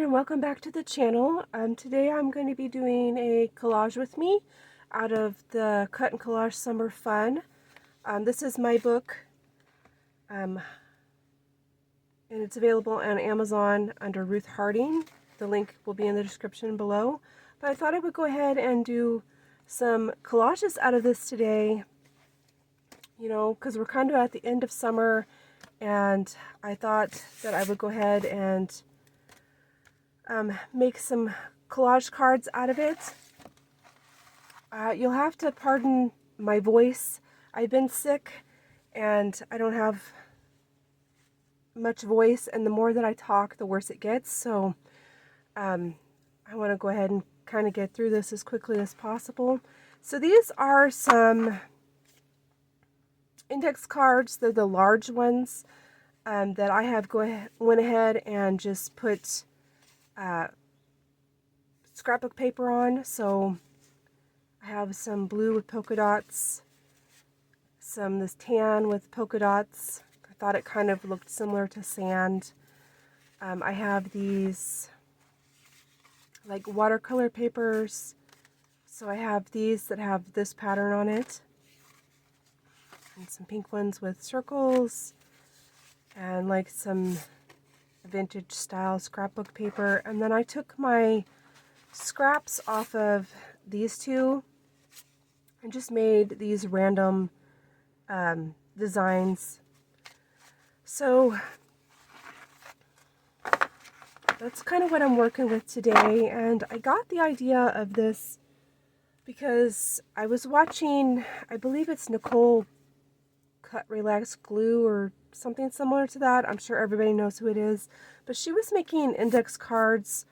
everyone, and welcome back to the channel. Today I'm going to be doing a collage with me out of the Cut and Collage Summer Fun. This is my book, and it's available on Amazon under Ruth Harding. The link will be in the description below. But I thought I would go ahead and do some collages out of this today, you know, because we're kind of at the end of summer, and I thought that I would go ahead and make some collage cards out of it. You'll have to pardon my voice. I've been sick and I don't have much voice, and the more that I talk, the worse it gets. So I want to go ahead and kind of get through this as quickly as possible. So these are some index cards. They're the large ones that I have went ahead and just put scrapbook paper on. So I have some blue with polka dots, this tan with polka dots. I thought it kind of looked similar to sand. I have these like watercolor papers. So I have these that have this pattern on it, and some pink ones with circles, and like some vintage style scrapbook paper. And then I took my scraps off of these two and just made these random designs. So that's kind of what I'm working with today. And I got the idea of this because I was watching, I believe it's Nicole Cut Relax Glue or something similar to that. I'm sure everybody knows who it is. But she was making index cards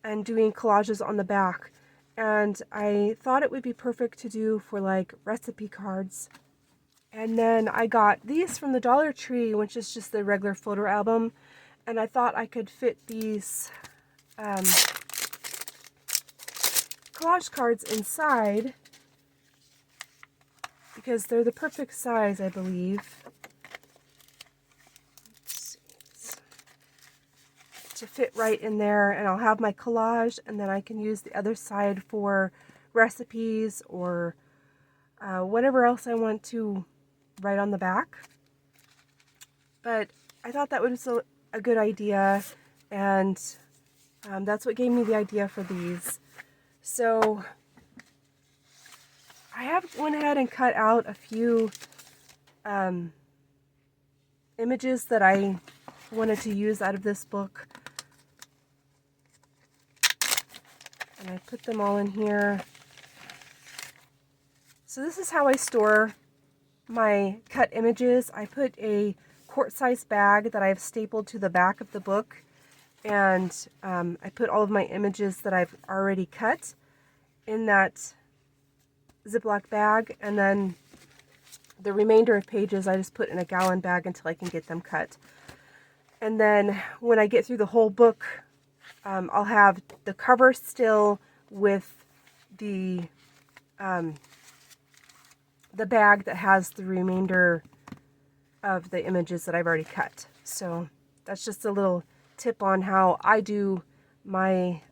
and doing collages on the back. And I thought it would be perfect to do for like recipe cards. And then I got these from the Dollar Tree, which is just the regular photo album. And I thought I could fit these collage cards inside because they're the perfect size, I believe. To fit right in there, and I'll have my collage, and then I can use the other side for recipes or whatever else I want to write on the back. But I thought that was a good idea, and that's what gave me the idea for these. So I have went ahead and cut out a few images that I wanted to use out of this book. And I put them all in here. So this is how I store my cut images. I put a quart-sized bag that I've stapled to the back of the book, and I put all of my images that I've already cut in that Ziploc bag, and then the remainder of pages I just put in a gallon bag until I can get them cut. And then when I get through the whole book, I'll have the cover still with the bag that has the remainder of the images that I've already cut. So that's just a little tip on how I do my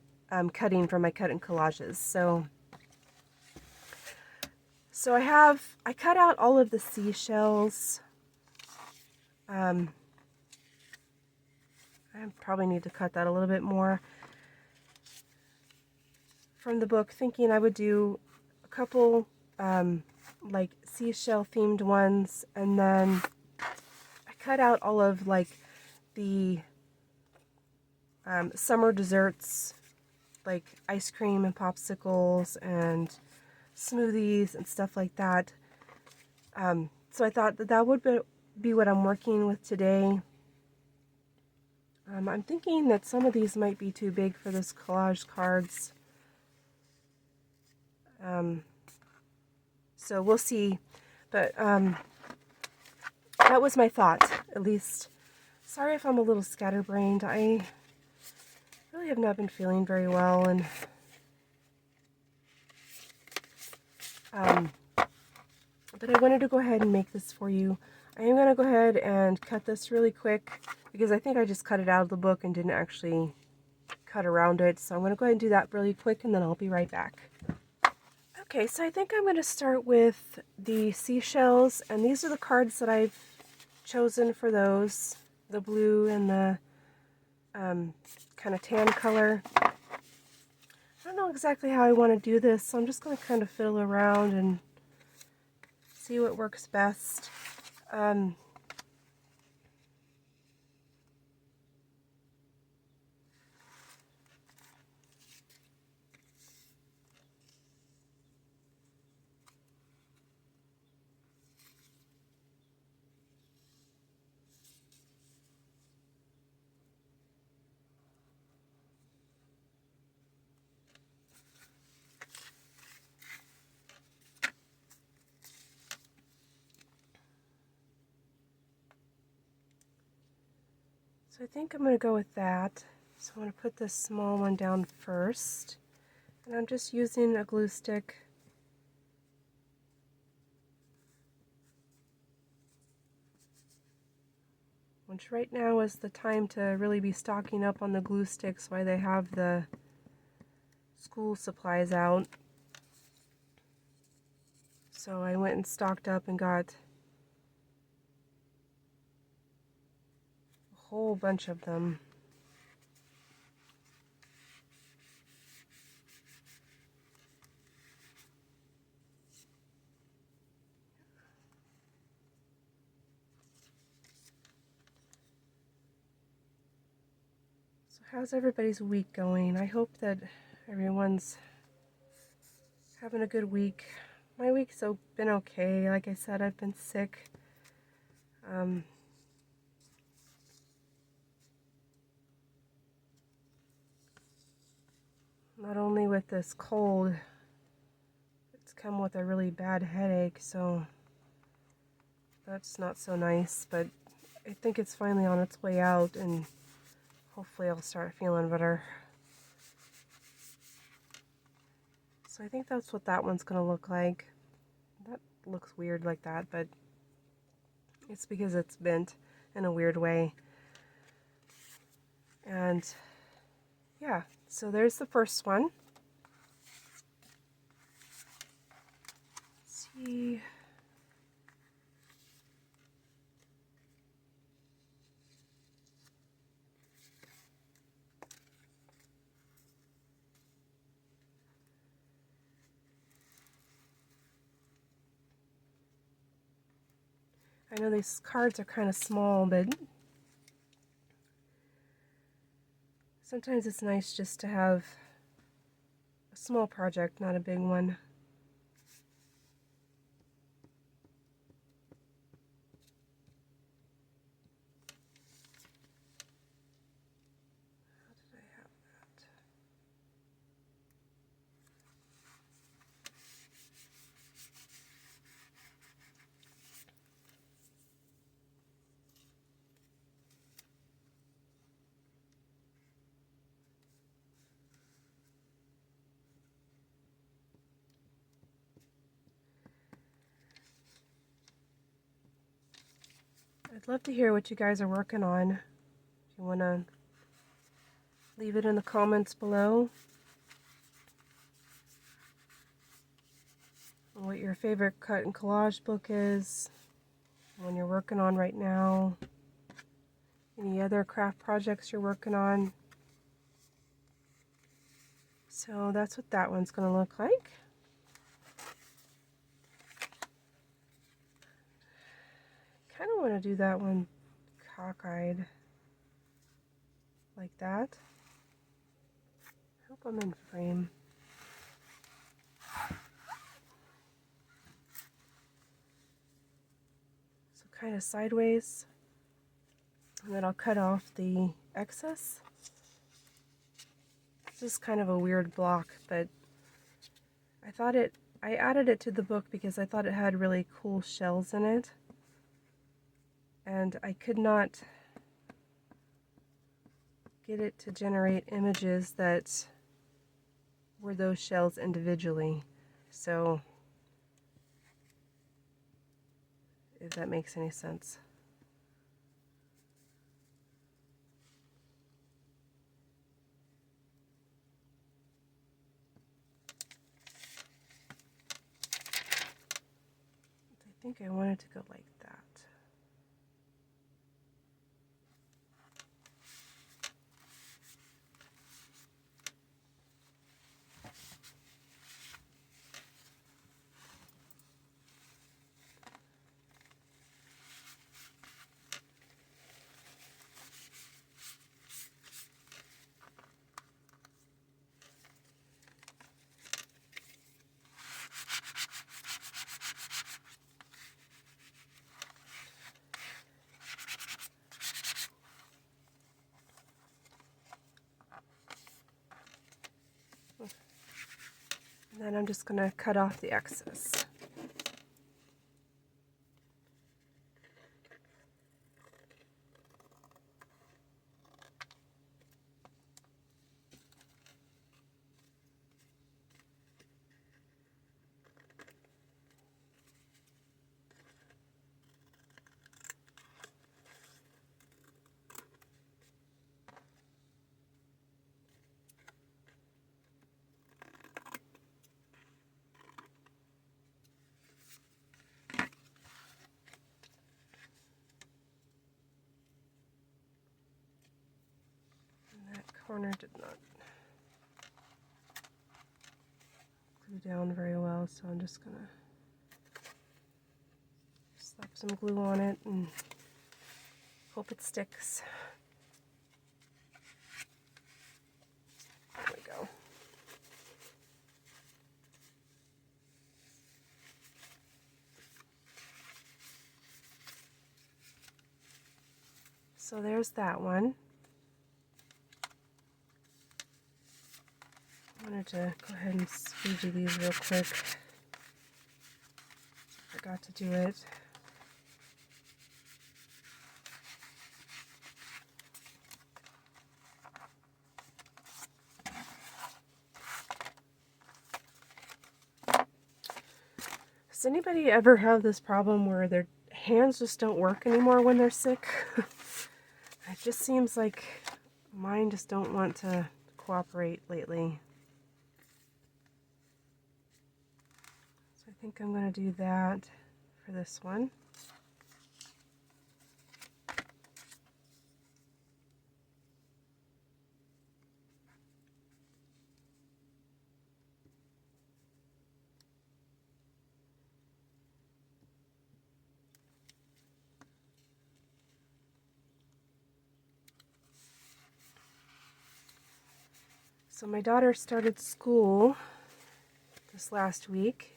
cutting for my cut and collages. So I cut out all of the seashells. I probably need to cut that a little bit more from the book, thinking I would do a couple like seashell themed ones, and then I cut out all of like the summer desserts, like ice cream and popsicles and smoothies and stuff like that. So I thought that would be what I'm working with today. I'm thinking that some of these might be too big for this collage cards. So we'll see. But that was my thought, at least. Sorry if I'm a little scatterbrained. I really have not been feeling very well, and but I wanted to go ahead and make this for you. I am going to go ahead and cut this really quick because I think I just cut it out of the book and didn't actually cut around it. So I'm going to go ahead and do that really quick and then I'll be right back. Okay, so I think I'm going to start with the seashells, and these are the cards that I've chosen for those, the blue and the kind of tan color. I don't know exactly how I want to do this, so I'm just going to kind of fiddle around and see what works best. So I think I'm going to go with that. So I'm going to put this small one down first. And I'm just using a glue stick. Which right now is the time to really be stocking up on the glue sticks while they have the school supplies out. So I went and stocked up and got a whole bunch of them. So how's everybody's week going? I hope that everyone's having a good week. My week's been okay. Like I said, I've been sick. Not only with this cold, it's come with a really bad headache, so that's not so nice, but I think it's finally on its way out, and hopefully I'll start feeling better. So I think that's what that one's going to look like. That looks weird like that, but it's because it's bent in a weird way. And yeah, so there's the first one. Let's see. I know these cards are kind of small, but sometimes it's nice just to have a small project, not a big one. How did I have that? I'd love to hear what you guys are working on. If you want to leave it in the comments below. What your favorite cut and collage book is, one you're working on right now, any other craft projects you're working on. So that's what that one's going to look like. Kind of want to do that one cockeyed like that. Hope I'm in frame. So kind of sideways, and then I'll cut off the excess. This is kind of a weird block, but I added it to the book because I thought it had really cool shells in it. And I could not get it to generate images that were those shells individually. So, if that makes any sense. think I want it to go like that. And then I'm just going to cut off the excess. Corner did not glue down very well, so I'm just gonna slap some glue on it and hope it sticks. There we go. So there's that one. I wanted to go ahead and squeegee these real quick. Forgot to do it. Does anybody ever have this problem where their hands just don't work anymore when they're sick? It just seems like mine just don't want to cooperate lately. So I think I'm going to do that for this one. So my daughter started school this last week.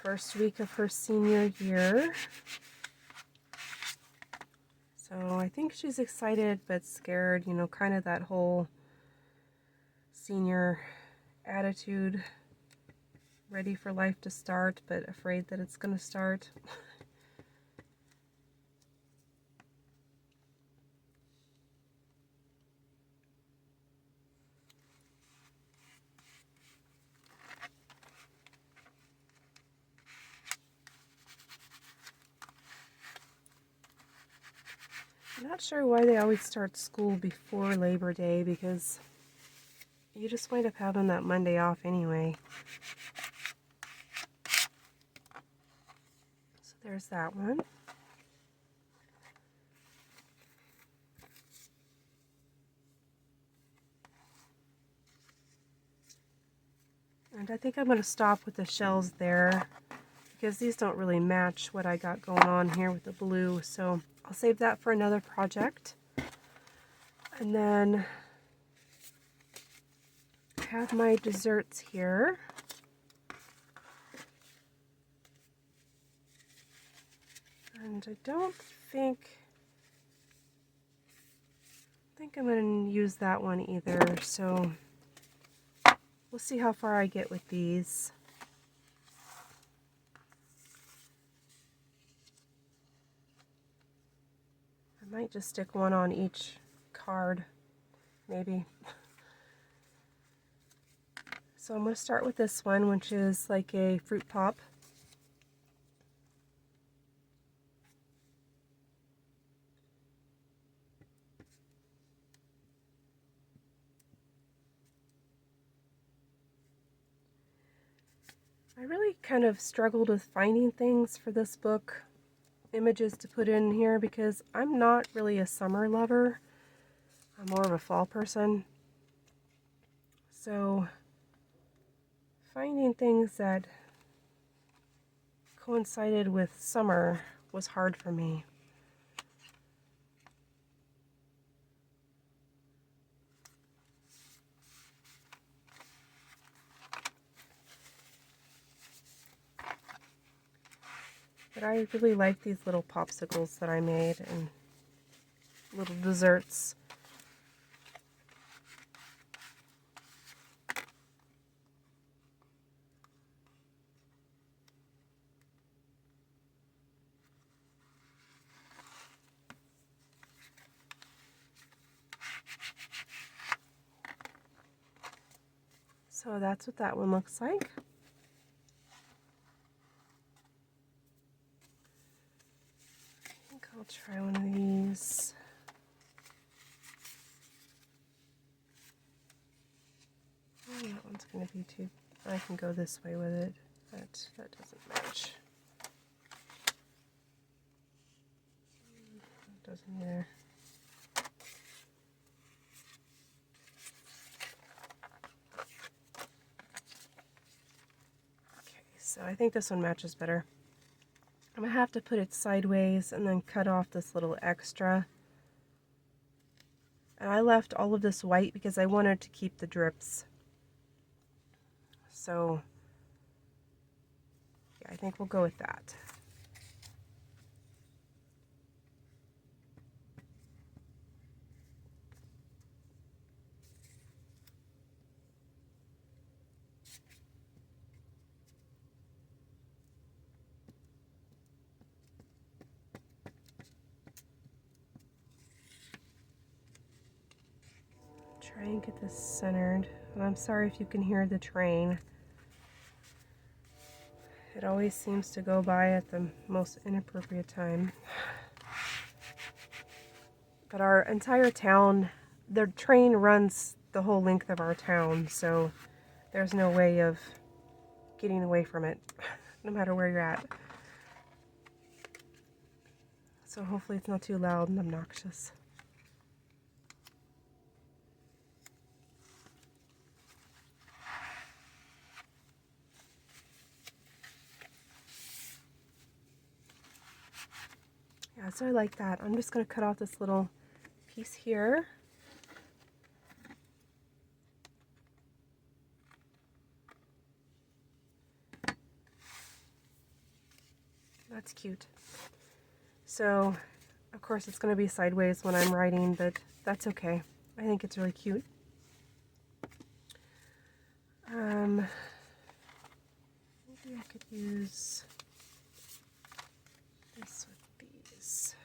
First week of her senior year. So I think she's excited but scared, you know, kind of that whole senior attitude. Ready for life to start, but afraid that it's going to start. I'm not sure why they always start school before Labor Day, because you just wind up having that Monday off anyway. So there's that one. And I think I'm going to stop with the shells there, because these don't really match what I got going on here with the blue. So I'll save that for another project. And then I have my desserts here. And I don't think I'm going to use that one either. So we'll see how far I get with these. I might just stick one on each card, maybe. So I'm going to start with this one, which is like a fruit pop. I really kind of struggled with finding things for this book, images to put in here, because I'm not really a summer lover. I'm more of a fall person. So finding things that coincided with summer was hard for me. But I really like these little popsicles that I made and little desserts. So that's what that one looks like. I think I'll try one of these. Oh, that one's going to be too... I can go this way with it, but that doesn't match. That doesn't either. Okay, so I think this one matches better. I'm going to have to put it sideways and then cut off this little extra. And I left all of this white because I wanted to keep the drips. So, yeah, I think we'll go with that. Try and get this centered. And I'm sorry if you can hear the train. It always seems to go by at the most inappropriate time. But our entire town, the train runs the whole length of our town, so there's no way of getting away from it, no matter where you're at. So hopefully it's not too loud and obnoxious. Yeah, so I like that. I'm just going to cut off this little piece here. That's cute. So, of course it's going to be sideways when I'm writing, but that's okay. I think it's really cute. Maybe I could use this with these.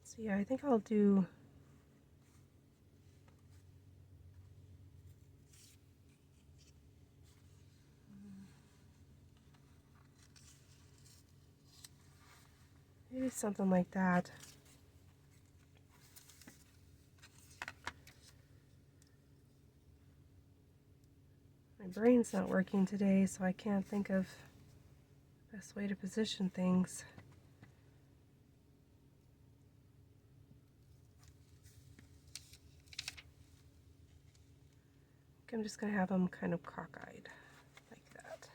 So yeah, I think I'll do maybe something like that. My brain's not working today, so I can't think of the best way to position things. I'm just going to have them kind of cockeyed like that.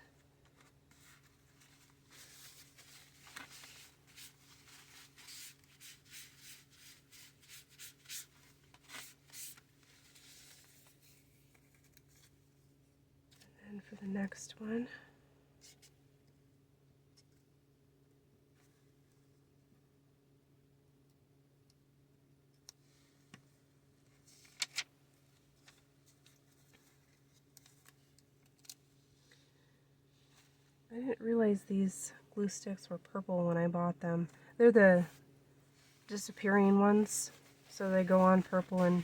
And then for the next one, I didn't realize these glue sticks were purple when I bought them. They're the disappearing ones, so they go on purple and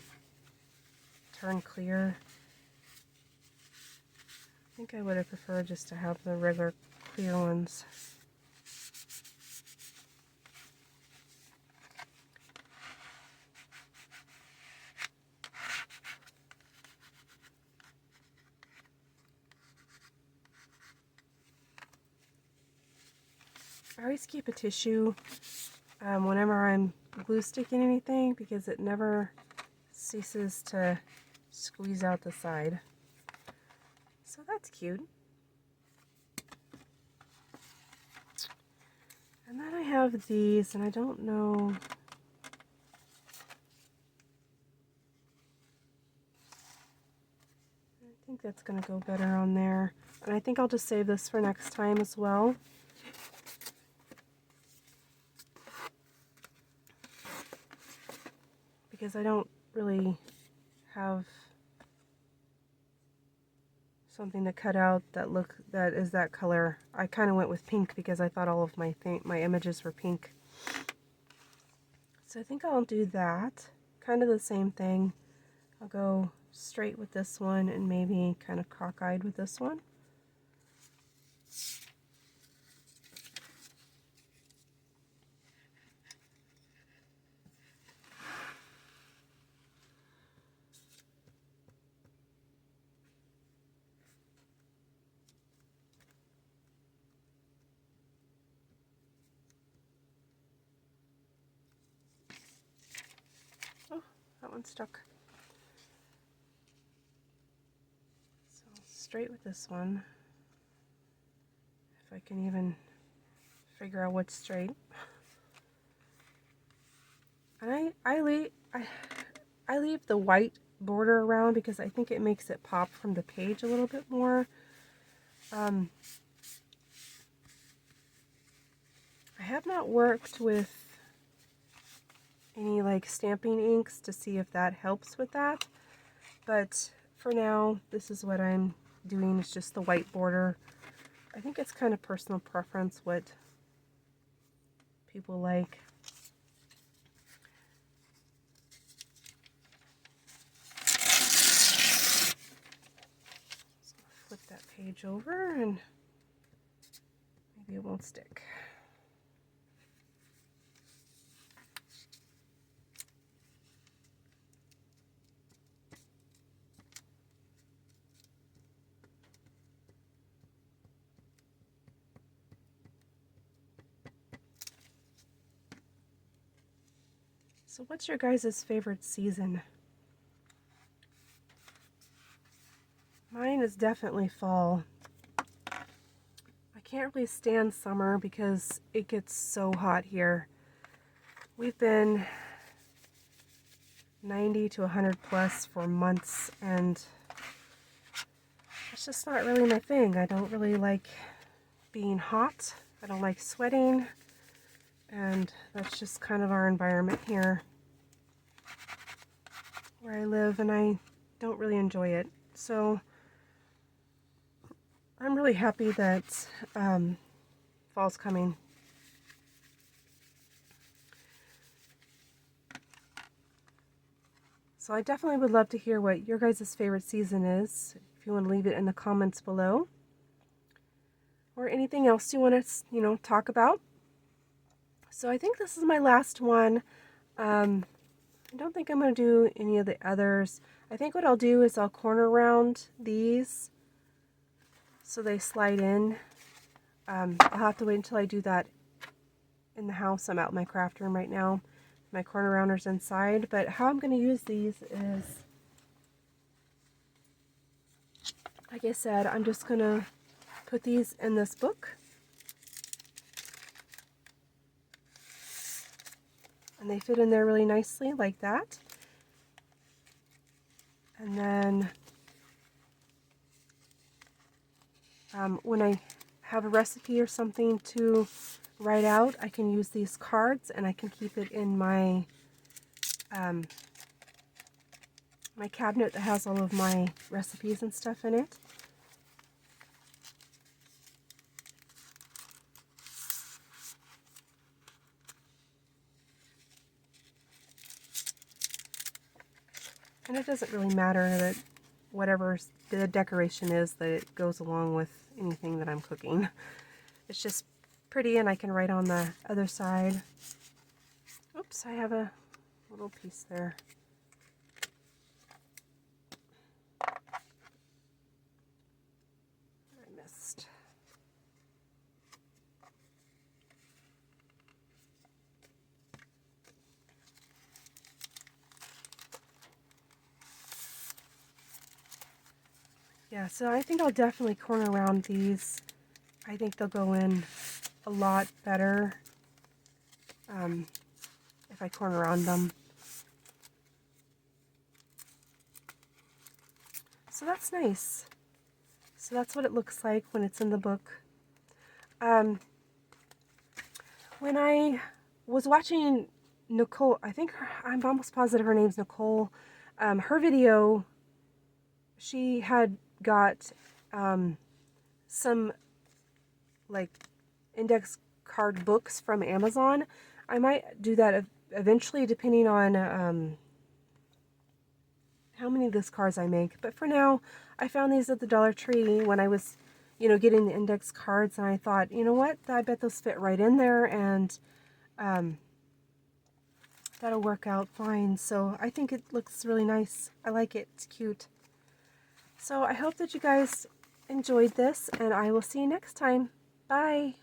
turn clear. I think I would have preferred just to have the regular clear ones. I always keep a tissue whenever I'm glue sticking anything because it never ceases to squeeze out the side. So that's cute. And then I have these, and I don't know. I think that's going to go better on there. And I think I'll just save this for next time as well. Because I don't really have something to cut out that is that color. I kind of went with pink because I thought all of my images were pink. So I think I'll do that. Kind of the same thing. I'll go straight with this one and maybe kind of cockeyed with this one. Oh, that one stuck. So straight with this one. If I can even figure out what's straight. And I leave the white border around because I think it makes it pop from the page a little bit more. I have not worked with any like stamping inks to see if that helps with that, but for now this is what I'm doing. It's just the white border. I think it's kind of personal preference what people like. So flip that page over and maybe it won't stick. So what's your guys' favorite season? Mine is definitely fall. I can't really stand summer because it gets so hot here. We've been 90 to 100 plus for months, and it's just not really my thing. I don't really like being hot. I don't like sweating, and that's just kind of our environment here where I live, and I don't really enjoy it. So I'm really happy that fall's coming. So I definitely would love to hear what your guys' favorite season is. If you want to leave it in the comments below. Or anything else you want to, talk about. So I think this is my last one. I don't think I'm going to do any of the others. I think what I'll do is I'll corner round these so they slide in. I'll have to wait until I do that in the house. I'm out in my craft room right now. My corner rounders inside. But how I'm going to use these is, like I said, I'm just going to put these in this book. And they fit in there really nicely like that. And then when I have a recipe or something to write out, I can use these cards and I can keep it in my my cabinet that has all of my recipes and stuff in it. And it doesn't really matter that whatever the decoration is, that it goes along with anything that I'm cooking. It's just pretty, and I can write on the other side. Oops, I have a little piece there. I missed. Yeah, so I think I'll definitely corner around these. I think they'll go in a lot better if I corner around them. So that's nice. So that's what it looks like when it's in the book. When I was watching Nicole, I'm almost positive her name's Nicole, her video, she had got some like index card books from Amazon. I might do that eventually depending on how many of those cards I make. But for now, I found these at the Dollar Tree when I was, getting the index cards, and I thought, you know what, I bet those fit right in there, and that'll work out fine. So I think it looks really nice. I like it. It's cute. So I hope that you guys enjoyed this, and I will see you next time. Bye.